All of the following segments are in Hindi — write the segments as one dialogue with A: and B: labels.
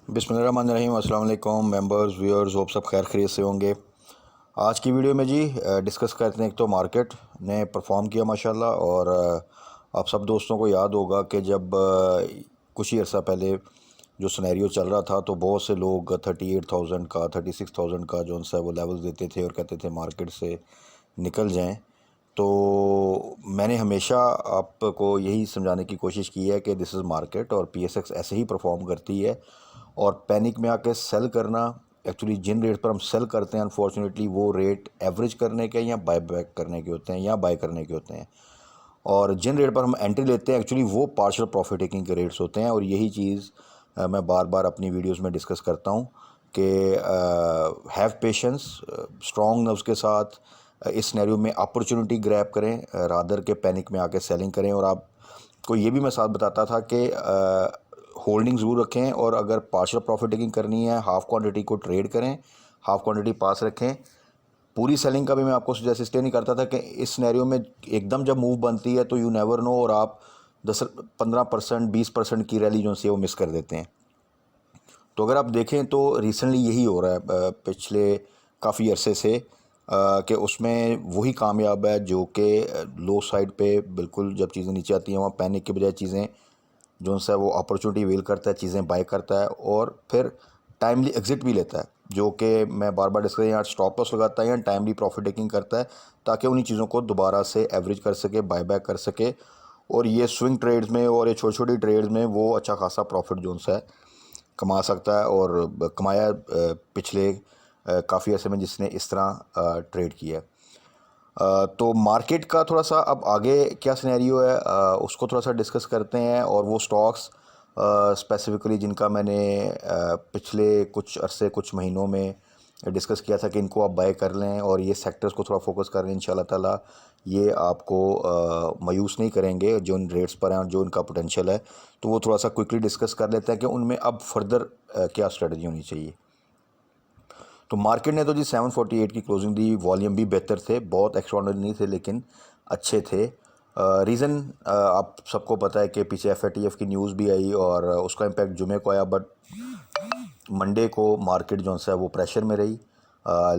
A: बिस्मिल्लाहिर्रहमानिर्रहीम। अस्सलाम वालेकुम मेंबर्स व्यूअर्स, होप सब खैर खैरियत से होंगे। आज की वीडियो में जी डिस्कस करते हैं। एक तो मार्केट ने परफॉर्म किया माशाल्लाह, और आप सब दोस्तों को याद होगा कि जब कुछ ही अर्सा पहले जो सिनेरियो चल रहा था तो बहुत से लोग 38,000 का 36,000 का जो सा वो लेवल देते थे और कहते थे मार्केट से निकल जाएं। तो मैंने हमेशा आपको यही समझाने की कोशिश की है कि दिस इज़ मार्केट और पीएसएक्स ऐसे ही परफॉर्म करती है। और पैनिक में आके सेल करना, एक्चुअली जिन रेट पर हम सेल करते हैं अनफॉर्चुनेटली वो रेट एवरेज करने के या बाय बैक करने के होते हैं या बाय करने के होते हैं। और जिन रेट पर हम एंट्री लेते हैं एक्चुअली वो पार्शियल प्रॉफिट टेकिंग के रेट्स होते हैं। और यही चीज़ मैं बार बार अपनी वीडियोस में डिस्कस करता हूँ कि हैव पेशेंस, स्ट्रॉन्ग नर्व्स के साथ इस सिनेरियो में अपॉर्चुनिटी ग्रैब करें, रादर के पैनिक में आके सेलिंग करें। और आपको ये भी मैं साथ बताता था कि होल्डिंग ज़रूर रखें, और अगर पार्शियल प्रॉफिट टेकिंग करनी है हाफ़ क्वांटिटी को ट्रेड करें, हाफ़ क्वांटिटी पास रखें। पूरी सेलिंग का भी मैं आपको सजेस्ट इसलिए नहीं करता था कि इस सिनेरियो में एकदम जब मूव बनती है तो यू नेवर नो, और आप 10-15% 20% की रैली जो सी वो मिस कर देते हैं। तो अगर आप देखें तो रिसेंटली यही हो रहा है पिछले काफ़ी अरसे से, कि उसमें वही कामयाब है जो कि लो साइड पे बिल्कुल जब चीज़ें नीचे आती हैं वहाँ पैनिक के बजाय चीज़ें जो सा वो अपॉर्चुनिटी वेल करता है, चीज़ें बाय करता है और फिर टाइमली एग्जिट भी लेता है, जो कि मैं बार बार डिस्कस यहाँ स्टॉप लॉस लगाता है या टाइमली प्रॉफिट टेकिंग करता है ताकि उन्हीं चीज़ों को दोबारा से एवरेज कर सके, बाय बैक कर सके। और ये स्विंग ट्रेड्स में और ये छोटी छोटी ट्रेड्स में वो अच्छा खासा प्रॉफिट जो सा है कमा सकता है, और कमाया पिछले काफ़ी अर्से में जिसने इस तरह ट्रेड किया है। तो मार्केट का थोड़ा सा अब आगे क्या सिनेरियो है उसको थोड़ा सा डिस्कस करते हैं। और वो स्टॉक्स स्पेसिफिकली जिनका मैंने पिछले कुछ अरसे कुछ महीनों में डिस्कस किया था कि इनको आप बाय कर लें, और ये सेक्टर्स को थोड़ा फोकस कर लें, इंशाल्लाह ताला ये आपको मायूस नहीं करेंगे जो इन रेट्स पर हैं और जो इनका पोटेंशियल है। तो वो थोड़ा सा क्विकली डिस्कस कर लेते हैं कि उनमें अब फर्दर क्या स्ट्रेटजी होनी चाहिए। तो मार्केट ने तो जी 748 की क्लोजिंग दी, वॉल्यूम भी बेहतर थे, बहुत एक्स्ट्राऑर्डिनरी नहीं थे लेकिन अच्छे थे। रीज़न आप सबको पता है कि पीछे एफएटीएफ की न्यूज़ भी आई और उसका इम्पैक्ट जुमे को आया, बट मंडे को मार्केट जो है वो प्रेशर में रही।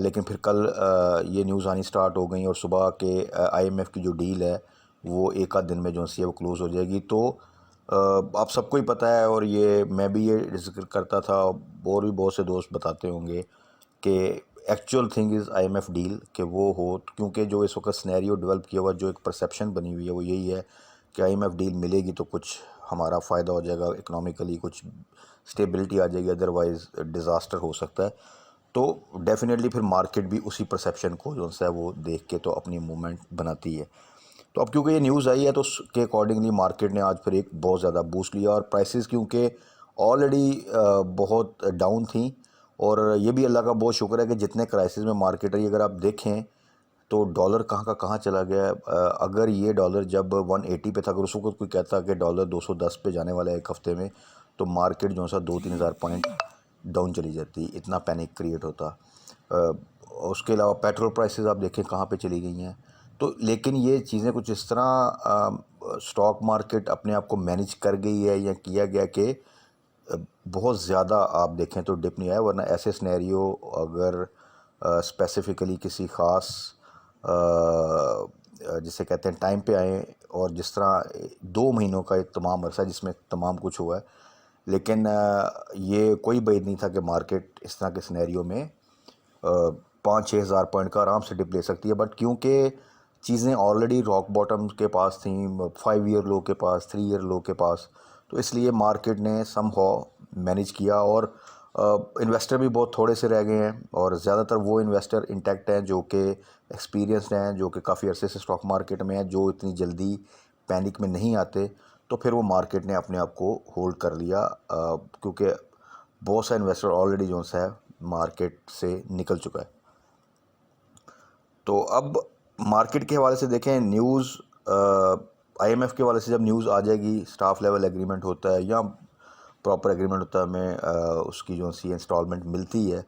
A: लेकिन फिर कल ये न्यूज़ आनी स्टार्ट हो गई और सुबह के आईएमएफ की जो डील है वो एक आध दिन में जो है वो क्लोज़ हो जाएगी। तो आप सबको ही पता है, और ये मैं भी ये जिक्र करता था और भी बहुत से दोस्त बताते होंगे कि actual thing is IMF deal कि वो हो, क्योंकि जो इस वक्त सिनेरियो डेवलप किया हुआ, जो एक परसेप्शन बनी हुई है वो यही है कि आईएमएफ डील मिलेगी तो कुछ हमारा फ़ायदा हो जाएगा, इकोनॉमिकली कुछ स्टेबिलिटी आ जाएगी, अदरवाइज़ डिज़ास्टर हो सकता है। तो डेफिनेटली फिर मार्केट भी उसी परसेप्शन को जो है वो देख के तो अपनी मूवमेंट बनाती है। तो अब क्योंकि ये न्यूज़ आई है तो उसके अकॉर्डिंगली मार्केट ने आज फिर एक बहुत ज़्यादा बूस्ट लिया, और प्राइसेस क्योंकि ऑलरेडी बहुत डाउन थी। और ये भी अल्लाह का बहुत शुक्र है कि जितने क्राइसिस में मार्केट रही, अगर आप देखें तो डॉलर कहाँ का कहाँ चला गया है। अगर ये डॉलर जब 180 पे था, अगर उस वक्त कोई कहता कि डॉलर 210 पे जाने वाला है एक हफ़्ते में, तो मार्केट जो है 2-3 हज़ार पॉइंट डाउन चली जाती, इतना पैनिक क्रिएट होता। उसके अलावा पेट्रोल प्राइसेस आप देखें कहाँ पे चली गई हैं। तो लेकिन ये चीज़ें कुछ इस तरह स्टॉक मार्केट अपने आप को मैनेज कर गई है या किया गया कि बहुत ज़्यादा आप देखें तो डिप नहीं आया, वरना ऐसे सिनेरियो अगर स्पेसिफ़िकली किसी ख़ास जिसे कहते हैं टाइम पे आए, और जिस तरह 2 महीनों का एक तमाम अरसा जिसमें तमाम कुछ हुआ है, लेकिन ये कोई बैद नहीं था कि मार्केट इस तरह के सिनेरियो में 5-6 हज़ार पॉइंट का आराम से डिप ले सकती है। बट क्योंकि चीज़ें ऑलरेडी रॉक बॉटम के पास थी, 5 ईयर लो के पास, 3 ईयर लो के पास, तो इसलिए मार्केट ने समहाउ मैनेज किया। और इन्वेस्टर भी बहुत थोड़े से रह गए हैं, और ज़्यादातर वो इन्वेस्टर इंटैक्ट हैं जो कि एक्सपीरियंस्ड हैं, जो कि काफ़ी अरसे से स्टॉक मार्केट में हैं, जो इतनी जल्दी पैनिक में नहीं आते। तो फिर वो मार्केट ने अपने आप को होल्ड कर लिया, क्योंकि बहुत सा इन्वेस्टर ऑलरेडी जो है मार्केट से निकल चुका है। तो अब मार्केट के हवाले से देखें, न्यूज़ आईएमएफ के हवाले से जब न्यूज़ आ जाएगी, स्टाफ लेवल एग्रीमेंट होता है या प्रॉपर एग्रीमेंट होता है, हमें उसकी जो सी इंस्टॉलमेंट मिलती है,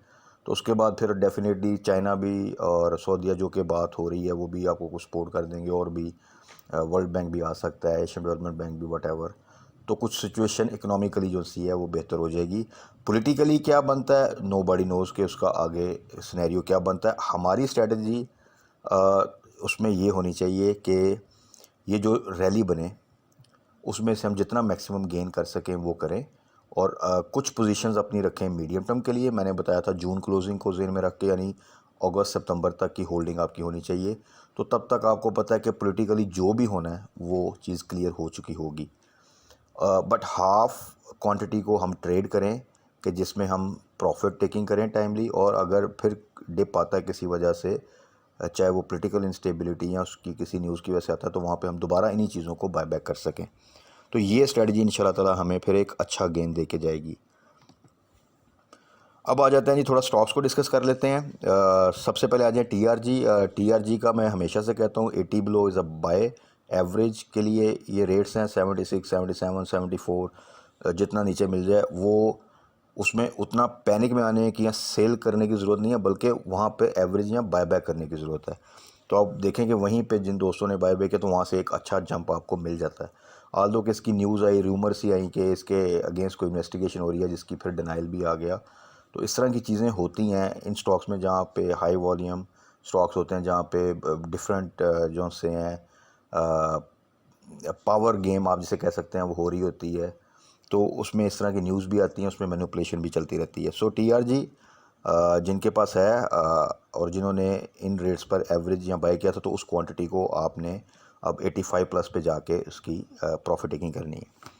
A: तो उसके बाद फिर डेफिनेटली चाइना भी और सऊदीया जो कि बात हो रही है वो भी आपको कुछ सपोर्ट कर देंगे, और भी वर्ल्ड बैंक भी आ सकता है, एशियन डेवलपमेंट बैंक भी, वट एवर। तो कुछ सिचुएशन इकोनॉमिकली जो सी है वो बेहतर हो जाएगी। पॉलिटिकली क्या बनता है नो बॉडी नोज़ के उसका आगे सिनेरियो क्या बनता है। हमारी स्ट्रेटजी उसमें ये होनी चाहिए कि ये जो रैली बने उसमें से हम जितना मैक्सिमम गेन कर सकें वो करें, और कुछ पोजीशंस अपनी रखें मीडियम टर्म के लिए। मैंने बताया था जून क्लोजिंग को जेन में रख के, यानी अगस्त सितंबर तक की होल्डिंग आपकी होनी चाहिए। तो तब तक आपको पता है कि पॉलिटिकली जो भी होना है वो चीज़ क्लियर हो चुकी होगी। बट हाफ क्वांटिटी को हम ट्रेड करें कि जिसमें हम प्रॉफिट टेकिंग करें टाइमली, और अगर फिर डिप आता है किसी वजह से, चाहे वो पॉलिटिकल इंस्टेबिलिटी या उसकी किसी न्यूज़ की वजह से आता है, तो वहाँ पे हम दोबारा इन्हीं चीज़ों को बाय बैक कर सकें। तो ये स्ट्रेटजी इंशाल्लाह ताला हमें फिर एक अच्छा गेन दे के जाएगी। अब आ जाते हैं जी, थोड़ा स्टॉक्स को डिस्कस कर लेते हैं। सबसे पहले आ जाए टीआरजी। टीआरजी का मैं हमेशा से कहता हूँ 80 below is a buy. Average के लिए ये रेट्स हैं 76, 77, 74। जितना नीचे मिल जाए वो, उसमें उतना पैनिक में आने की या सेल करने की ज़रूरत नहीं है, बल्कि वहाँ पे एवरेज या बाय बैक करने की ज़रूरत है। तो आप देखें कि वहीं पे जिन दोस्तों ने बाय बैक किया तो वहाँ से एक अच्छा जंप आपको मिल जाता है। आल्दो कि इसकी न्यूज़ आई, रूमर सी आई कि इसके अगेंस्ट कोई इन्वेस्टिगेशन हो रही है, जिसकी फिर डिनाइल भी आ गया। तो इस तरह की चीज़ें होती हैं इन स्टॉक्स में, जहाँ पे हाई वॉल्यूम स्टॉक्स होते हैं, जहाँ पे डिफरेंट जो से हैं पावर गेम आप जिसे कह सकते हैं वो हो रही होती है। तो उसमें इस तरह की न्यूज़ भी आती हैं, उसमें मैनिपुलेशन भी चलती रहती है। सो टीआरजी जिनके पास है और जिन्होंने इन रेट्स पर एवरेज या बाय किया था, तो उस क्वांटिटी को आपने अब 85 प्लस पे जाके उसकी प्रॉफिट टेकिंग करनी है।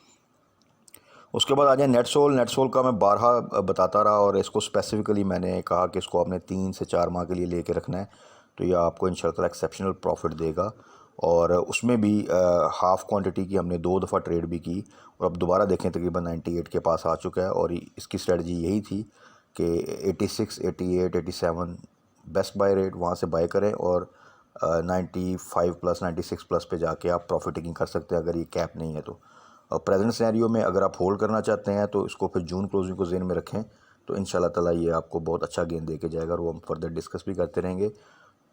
A: उसके बाद आ जाए नेटसोल। नेटसोल का मैं बारहा बताता रहा, और इसको स्पेसिफिकली मैंने कहा कि इसको आपने 3 से 4 माह के लिए लेके रखना है, तो ये आपको इंशाल्लाह एक्सेप्शनल प्रॉफिट देगा। और उसमें भी हाफ़ क्वांटिटी की हमने 2 दफ़ा ट्रेड भी की, और अब दोबारा देखें तकरीबन 98 के पास आ चुका है। और इसकी स्ट्रेटजी यही थी कि 86, 88, 87 बेस्ट बाय रेट, वहाँ से बाय करें, और 95 प्लस 96 प्लस पे जाके आप प्रॉफिट टेकिंग कर सकते हैं अगर ये कैप नहीं है तो। और प्रेजेंट सिनेरियो में अगर आप होल्ड करना चाहते हैं तो इसको फिर जून क्लोजिंग को जेन में रखें, तो इंशाल्लाह ताला ये आपको बहुत अच्छा गेन दे के जाएगा, और वो हम फर्दर डिस्कस भी करते रहेंगे।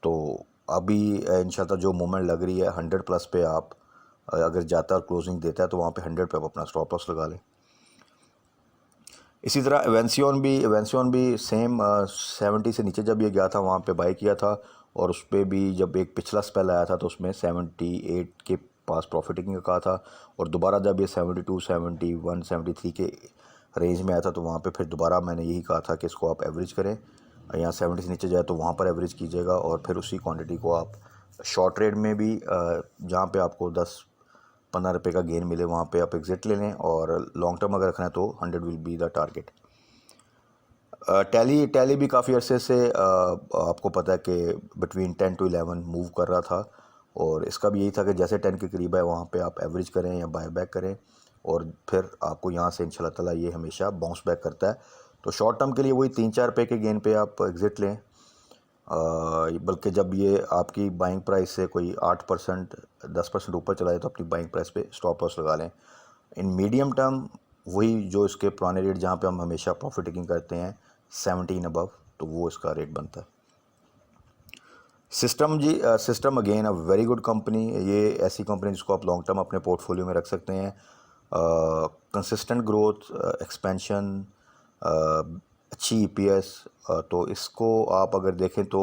A: तो अभी इंशाल्लाह जो मूवमेंट लग रही है 100 प्लस पे, आप अगर जाता है और क्लोजिंग देता है तो वहाँ पे 100 पे आप अपना स्टॉप लॉस लगा लें। इसी तरह एवेंसियन भी सेम 70 से नीचे जब ये गया था वहाँ पे बाय किया था, और उस पर भी जब एक पिछला स्पेल आया था तो उसमें 78 के पास प्रॉफिट टेकिंग का कहा था, और दोबारा जब ये 72, 71, 73 के रेंज में आया था तो वहाँ पे फिर दोबारा मैंने यही कहा था कि इसको आप एवरेज करें, यहाँ 70 से नीचे जाए तो वहाँ पर एवरेज कीजिएगा, और फिर उसी क्वांटिटी को आप शॉर्ट ट्रेड में भी जहाँ पे आपको 10-15 रुपये का गेन मिले वहाँ पे आप एग्ज़िट ले लें, और लॉन्ग टर्म अगर रखना है तो 100 will be the target. Tally भी काफ़ी अरसे से आपको पता है कि बिटवीन 10 to 11 मूव कर रहा था, और इसका भी यही था कि जैसे 10 के करीब है वहाँ पे आप एवरेज करें या बाय बैक करें, और फिर आपको यहाँ से इंशाल्लाह ताला ये हमेशा बाउंस बैक करता है। तो शॉर्ट टर्म के लिए वही 3-4 रुपये के गेन पे आप एग्ज़िट लें, बल्कि जब ये आपकी बाइंग प्राइस से कोई 8%, 10% ऊपर चला जाए तो अपनी बाइंग प्राइस पे स्टॉप लॉस लगा लें। इन मीडियम टर्म वही जो इसके पुराने रेट जहाँ पे हम हमेशा प्रॉफिट टेकिंग करते हैं 17 अबव, तो वो इसका रेट बनता है। System again a very good company. ये ऐसी कंपनी जिसको आप लॉन्ग टर्म अपने पोर्टफोलियो में रख सकते हैं। कंसिस्टेंट ग्रोथ, एक्सपेंशन, अच्छी ईपीएस। तो इसको आप अगर देखें तो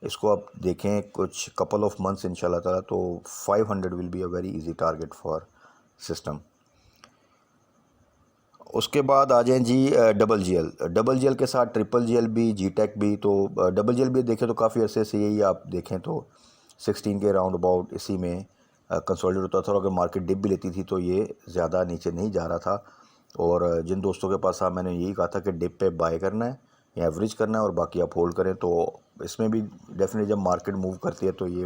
A: इसको आप देखें कुछ कपल ऑफ मंथ्स इंशाल्लाह ताला, तो 500 will be a very easy target for system. उसके बाद आ जाएं जी डबल जी एल के साथ ट्रिपल जी एल भी, जी टेक भी। तो डबल जी एल भी देखें तो काफ़ी अरसे से यही आप देखें तो 16 के राउंड अबाउट इसी में कंसोलिडेट होता था, और अगर मार्केट डिप भी लेती थी तो ये ज़्यादा नीचे नहीं जा रहा था। और जिन दोस्तों के पास था मैंने यही कहा था कि डिप पे बाय करना है या एवरेज करना है, और बाकी आप होल्ड करें। तो इसमें भी डेफिनेटली जब मार्केट मूव करती है तो ये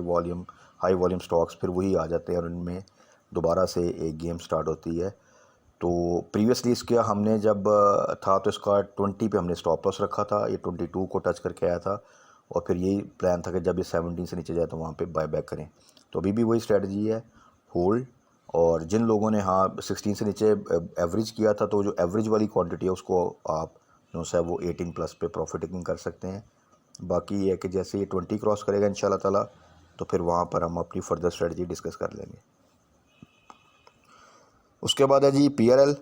A: हाई वॉल्यूम स्टॉक्स फिर वही आ जाते हैं, और इनमें दोबारा से एक गेम स्टार्ट होती है। तो प्रीवियसली इसके हमने जब था तो इसका 20 पे हमने स्टॉप लॉस रखा था, ये 22 को टच करके आया था, और फिर यही प्लान था कि जब ये 17 से नीचे जाए तो वहाँ पे बाय बैक करें। तो अभी भी वही स्ट्रेटजी है, होल्ड। और जिन लोगों ने 16 से नीचे एवरेज किया था, तो जो एवरेज वाली क्वांटिटी है उसको आप जो है वो 18 प्लस पे प्रॉफिट टेकिंग कर सकते हैं। बाकी ये है कि जैसे ये 20 क्रॉस करेगा इंशाल्लाह ताला, तो फिर वहाँ पर हम अपनी फर्दर स्ट्रेटजी डिस्कस कर लेंगे। उसके बाद है जी PRL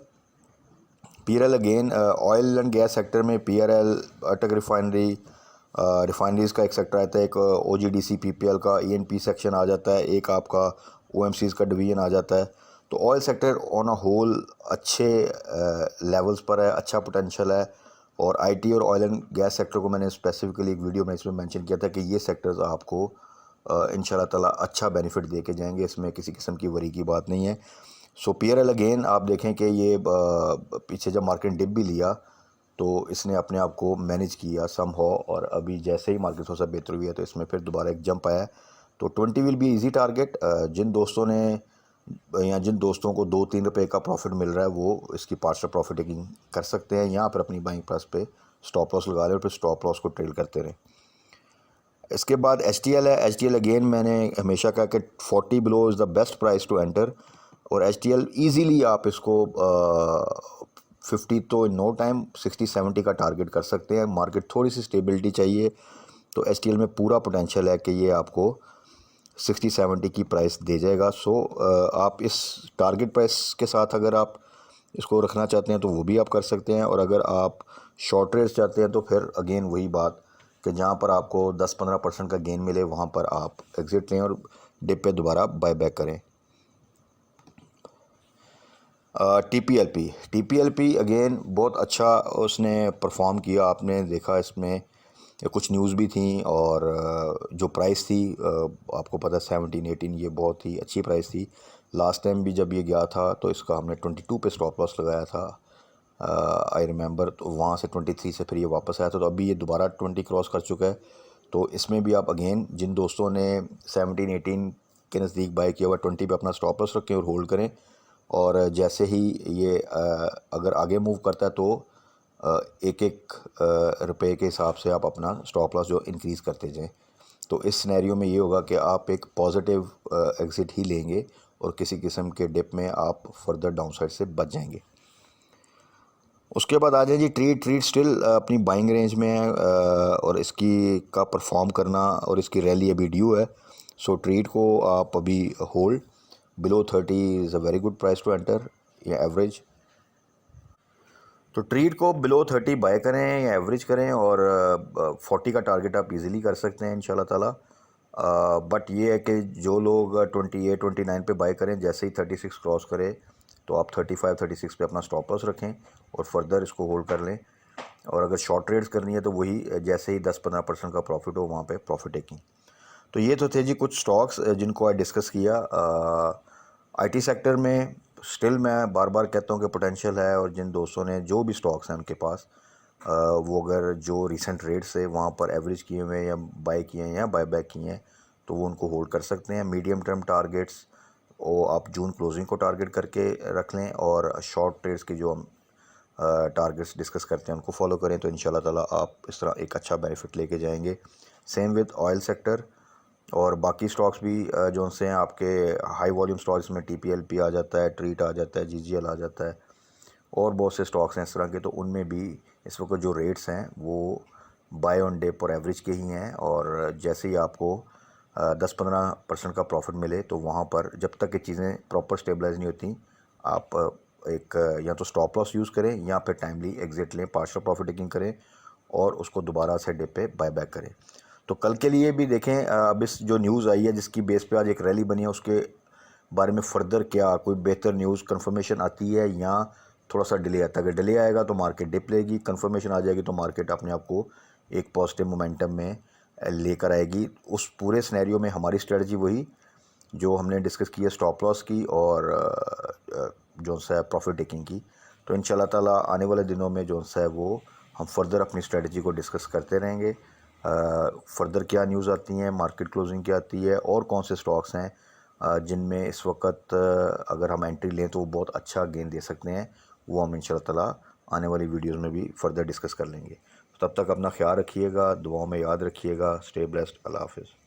A: again oil and gas sector में पीआरएल, अटक रिफाइनरीज का एक सेक्टर आता है, एक ओजीडीसी पीपीएल का ईएनपी सेक्शन आ जाता है, एक आपका ओएमसीज का डिवीजन आ जाता है। तो oil sector on a whole अच्छे लेवल्स पर है, अच्छा पोटेंशियल है। और आईटी और ऑयल एंड गैस सेक्टर को मैंने स्पेसिफिकली एक वीडियो में इसमें मेंशन किया था कि ये सेक्टर्स आपको इंशाल्लाह ताला अच्छा बेनिफिट दे के जाएंगे, इसमें किसी किस्म की वरी की बात नहीं है। सो पीआरएल अगेन आप देखें कि ये पीछे जब मार्केट डिप भी लिया तो इसने अपने आप को मैनेज किया सम हो, और अभी जैसे ही मार्केट थोड़ा सा बेहतर हुई है तो इसमें फिर दोबारा एक जंप आया है। तो 20 विल बी इजी टारगेट। जिन दोस्तों ने या जिन दोस्तों को 2-3 रुपये का प्रॉफिट मिल रहा है वो इसकी पार्शल प्रॉफिट टेकिंग कर सकते हैं, यहाँ पर अपनी बाइंग प्राइस पे स्टॉप लॉस लगा लें और फिर स्टॉप लॉस को ट्रेल करते रहें। इसके बाद एचटीएल है। एचटीएल अगेन मैंने हमेशा कहा कि 40 below is the best price to enter, और एचटीएल ईजीली आप इसको 50 तो इन नो टाइम 60-70 का टारगेट कर सकते हैं। मार्केट थोड़ी सी स्टेबिलिटी चाहिए, तो एचटीएल में पूरा पोटेंशियल है कि ये आपको 60-70 की प्राइस दे जाएगा। सो आप इस टारगेट प्राइस के साथ अगर आप इसको रखना चाहते हैं तो वो भी आप कर सकते हैं, और अगर आप शॉर्ट रेट्स चाहते हैं तो फिर अगेन वही बात कि जहाँ पर आपको 10-15% का गेन मिले वहाँ पर आप एग्ज़िट लें और डिप पे दोबारा बाय बैक करें। टीपीएलपी अगेन बहुत अच्छा उसने परफॉर्म किया, आपने देखा इसमें कुछ न्यूज़ भी थी, और जो प्राइस थी आपको पता है 17-18, ये बहुत ही अच्छी प्राइस थी। लास्ट टाइम भी जब ये गया था तो इसका हमने 22 पे स्टॉप लॉस लगाया था, आई रिमेंबर। तो वहाँ से 23 से फिर ये वापस आया था, तो अभी ये दोबारा 20 क्रॉस कर चुका है। तो इसमें भी आप अगेन जिन दोस्तों ने 17-18 के नज़दीक बाय किया हुआ 20 पे अपना स्टॉप लॉस रखें और होल्ड करें, और जैसे ही ये अगर आगे मूव करता है तो एक एक रुपए के हिसाब से आप अपना स्टॉप लॉस जो इंक्रीज़ करते जाएं। तो इस सिनेरियो में ये होगा कि आप एक पॉजिटिव एग्ज़िट ही लेंगे और किसी किस्म के डिप में आप फर्दर डाउनसाइड से बच जाएंगे। उसके बाद आ जाए जी ट्रीट स्टिल अपनी बाइंग रेंज में है, और इसकी का परफॉर्म करना और इसकी रैली अभी ड्यू है। सो ट्रीट को आप अभी hold, below 30 is a very good price to enter या एवरेज। तो ट्रीट को बिलो 30 बाय करें या एवरेज करें, और 40 का टारगेट आप इजीली कर सकते हैं इंशाल्लाह ताला। बट ये है कि जो लोग 28-29 पे बाय करें, जैसे ही 36 क्रॉस करे तो आप 35-36 पे अपना स्टॉप लॉस रखें और फर्दर इसको होल्ड कर लें। और अगर शॉर्ट ट्रेड्स करनी है तो वही जैसे ही 10-15% का प्रॉफिट हो वहाँ पे प्रॉफिट टेकिंग। तो ये तो थे जी कुछ स्टॉक्स जिनको आज डिस्कस किया। आईटी सेक्टर में स्टिल मैं बार बार कहता हूँ कि पोटेंशियल है, और जिन दोस्तों ने जो भी स्टॉक्स हैं उनके पास वो अगर जो रीसेंट रेट से वहाँ पर एवरेज किए हुए हैं या बाय किए हैं या बाय बैक किए हैं तो वो उनको होल्ड कर सकते हैं। मीडियम टर्म टारगेट्स वो आप जून क्लोजिंग को टारगेट करके रख लें, और शॉर्ट ट्रेड्स की जो हम टारगेट्स डिस्कस करते हैं उनको फॉलो करें, तो इंशाल्लाह ताला आप इस तरह एक अच्छा बेनिफिट लेके जाएंगे। सेम विद ऑयल सेक्टर और बाकी स्टॉक्स भी जो उनसे हैं आपके हाई वॉल्यूम स्टॉक्स में टीपीएलपी आ जाता है, ट्रीट आ जाता है, जीजीएल आ जाता है, और बहुत से स्टॉक्स हैं इस तरह के। तो उनमें भी इस वक्त जो रेट्स हैं वो बाय ऑन डिप और एवरेज के ही हैं, और जैसे ही आपको 10-15% का प्रॉफिट मिले तो वहाँ पर जब तक ये चीज़ें प्रॉपर स्टेबलाइज नहीं होती आप एक या तो स्टॉप लॉस यूज़ करें या फिर टाइमली एग्जिट लें, पार्शियल प्रॉफिट टेकिंग करें और उसको दोबारा से डिप पे बाय बैक करें। तो कल के लिए भी देखें, अब इस जो न्यूज़ आई है जिसकी बेस पे आज एक रैली बनी है उसके बारे में फ़र्दर क्या कोई बेहतर न्यूज़ कंफर्मेशन आती है या थोड़ा सा डिले आता है। अगर डिले आएगा तो मार्केट डिप लेगी, कंफर्मेशन आ जाएगी तो मार्केट अपने आप को एक पॉजिटिव मोमेंटम में लेकर आएगी। उस पूरे सिनेरियो में हमारी स्ट्रेटजी वही जो हमने डिस्कस की है, स्टॉप लॉस की और जो सा है प्रॉफिट टेकिंग की। तो इंशाल्लाह ताला आने वाले दिनों में जो सा है वो हम फर्दर अपनी स्ट्रेटजी को डिस्कस करते रहेंगे। फर्दर क्या न्यूज़ आती हैं, मार्केट क्लोजिंग क्या आती है और कौन से स्टॉक्स हैं जिनमें इस वक्त अगर हम एंट्री लें तो वो बहुत अच्छा गेन दे सकते हैं, वो हम इंशाल्लाह ताला आने वाली वीडियोज़ में भी फर्दर डिस्कस कर लेंगे। तब तक अपना ख्याल रखिएगा, दुआओं में याद रखिएगा। Stay blessed. अल्लाह हाफ़िज़।